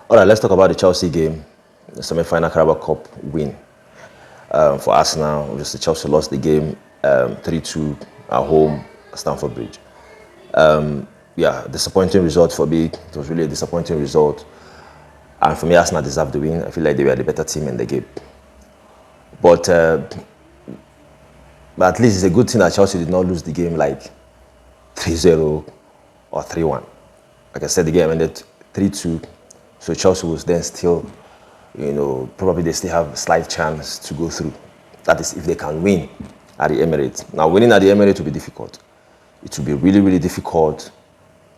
All right, let's talk about the Chelsea game, the semi-final Carabao Cup win for Arsenal. Obviously, Chelsea lost the game 3-2 at home at Stamford Bridge. Yeah, disappointing result for me. It was really a disappointing result. And for me, Arsenal deserved the win. I feel like they were the better team in the game. But at least it's a good thing that Chelsea did not lose the game like 3-0 or 3-1. Like I said, the game ended 3-2. So Chelsea was then still, probably they still have a slight chance to go through. That is if they can win at the Emirates. Now, winning at the Emirates will be difficult. It will be really, really difficult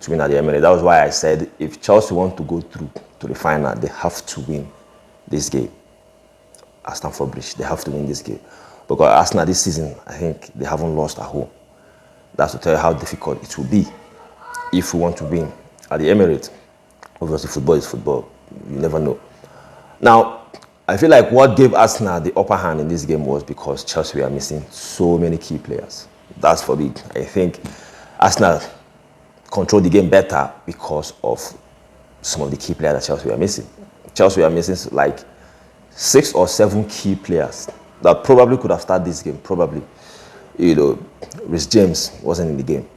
to win at the Emirates. That was why I said if Chelsea want to go through to the final, they have to win this game at Stamford Bridge. They have to win this game. Because Arsenal this season, I think they haven't lost at home. That's to tell you how difficult it will be if we want to win at the Emirates. Obviously, football is football. You never know. Now, I feel like what gave Arsenal the upper hand in this game was because Chelsea were missing so many key players. That's for me. I think Arsenal controlled the game better because of some of the key players that Chelsea were missing. Chelsea were missing like 6 or 7 key players that probably could have started this game. Probably, Reece James wasn't in the game.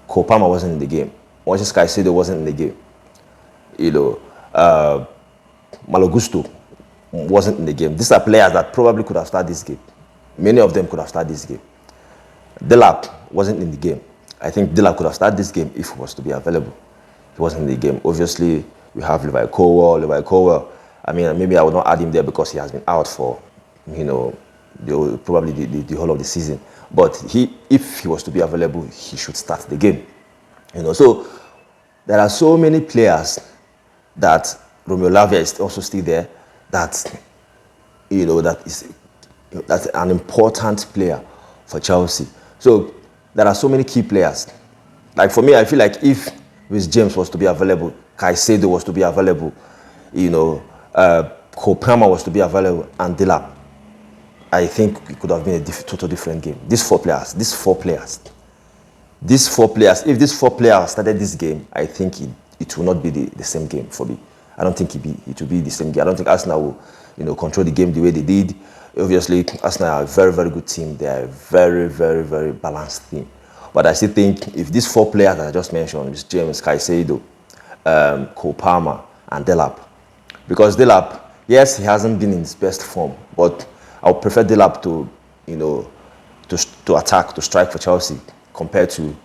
Cole Palmer wasn't in the game. Moises Caicedo wasn't in the game. Malo Gusto wasn't in the game. These are players that probably could have started this game. Many of them could have started this game. Delap wasn't in the game. I think Delap could have started this game if he was to be available. He wasn't in the game. Obviously, we have Levi Colwill. I mean, maybe I would not add him there because he has been out for, probably the whole of the season. But if he was to be available, he should start the game. So there are so many players that Romeo Lavia is also still there. That's an important player for Chelsea. So there are so many key players. Like for me, I feel like if Reece James was to be available, Caicedo was to be available, Cole Palmer was to be available, and Delap, I think it could have been a total different game. These four players, if these four players started this game, I think it will not be the same game for me. I don't think it will be the same game. I don't think Arsenal will, control the game the way they did. Obviously, Arsenal are a very, very good team. They are a very, very, very balanced team. But I still think if these 4 players that I just mentioned, is James, Caicedo, Cole Palmer, and Delap, because Delap, yes, he hasn't been in his best form, but I would prefer Delap to attack, to strike for Chelsea compared to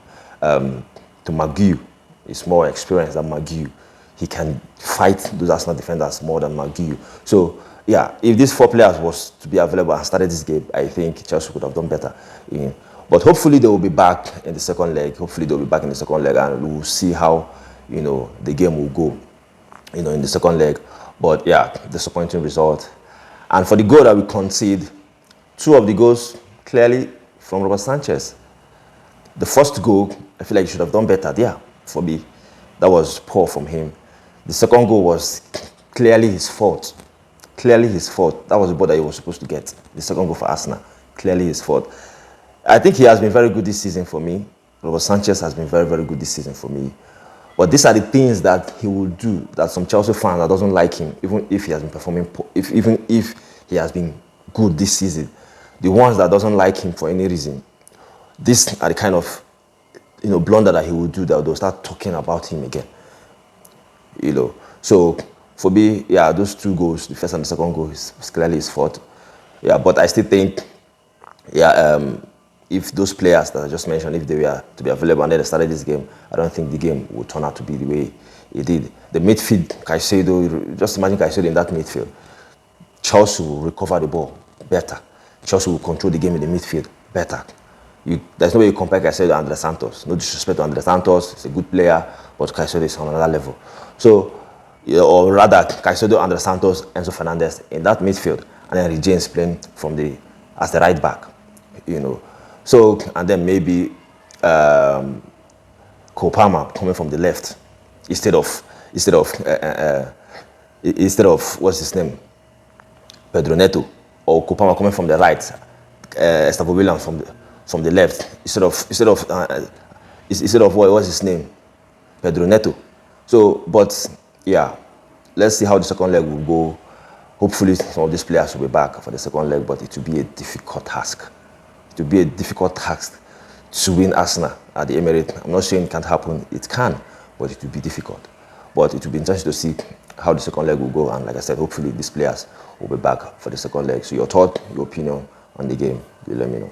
McGeough. He's more experienced than McGeough. He can fight those Arsenal defenders more than McGeough. So, yeah, if these 4 players was to be available and started this game, I think Chelsea could have done better. But hopefully they will be back in the second leg. And we'll see how, the game will go, in the second leg. But yeah, disappointing result. And for the goal that we concede, 2 of the goals clearly from Robert Sanchez. The first goal, I feel like he should have done better there for me. That was poor from him. The second goal was clearly his fault. That was the ball that he was supposed to get. The second goal for Arsenal, clearly his fault. I think he has been very good this season for me. Robert Sanchez has been very, very good this season for me. But these are the things that he will do that some Chelsea fan that doesn't like him, even if he has been performing, even if he has been good this season, the ones that doesn't like him for any reason, these are the kind of blunder that he will do that they'll start talking about him again. So for me, yeah, those 2 goals, the first and the second goal, is clearly his fault. Yeah, but I still think, if those players that I just mentioned, if they were to be available and then they started this game, I don't think the game would turn out to be the way it did. The midfield, Caicedo, just imagine Caicedo in that midfield. Chelsea will recover the ball better. Chelsea will control the game in the midfield better. There's no way you compare Caicedo to Andre Santos. No disrespect to Andre Santos, he's a good player, but Caicedo is on another level. So, or rather, Caicedo, Andre Santos, Enzo Fernandez in that midfield, and then Reece James playing as the right back. So, and then maybe Cole Palmer coming from the left instead of what's his name, Pedro Neto, or Cole Palmer coming from the right, Estavo Williams from the left instead of what was his name, Pedro Neto. So, but yeah, let's see how the second leg will go. Hopefully, some of these players will be back for the second leg, but it will be a difficult task. It will be a difficult task to win Arsenal at the Emirates. I'm not saying it can't happen. It can, but it will be difficult. But it will be interesting to see how the second leg will go. And like I said, hopefully these players will be back for the second leg. So your thought, your opinion on the game, you let me know.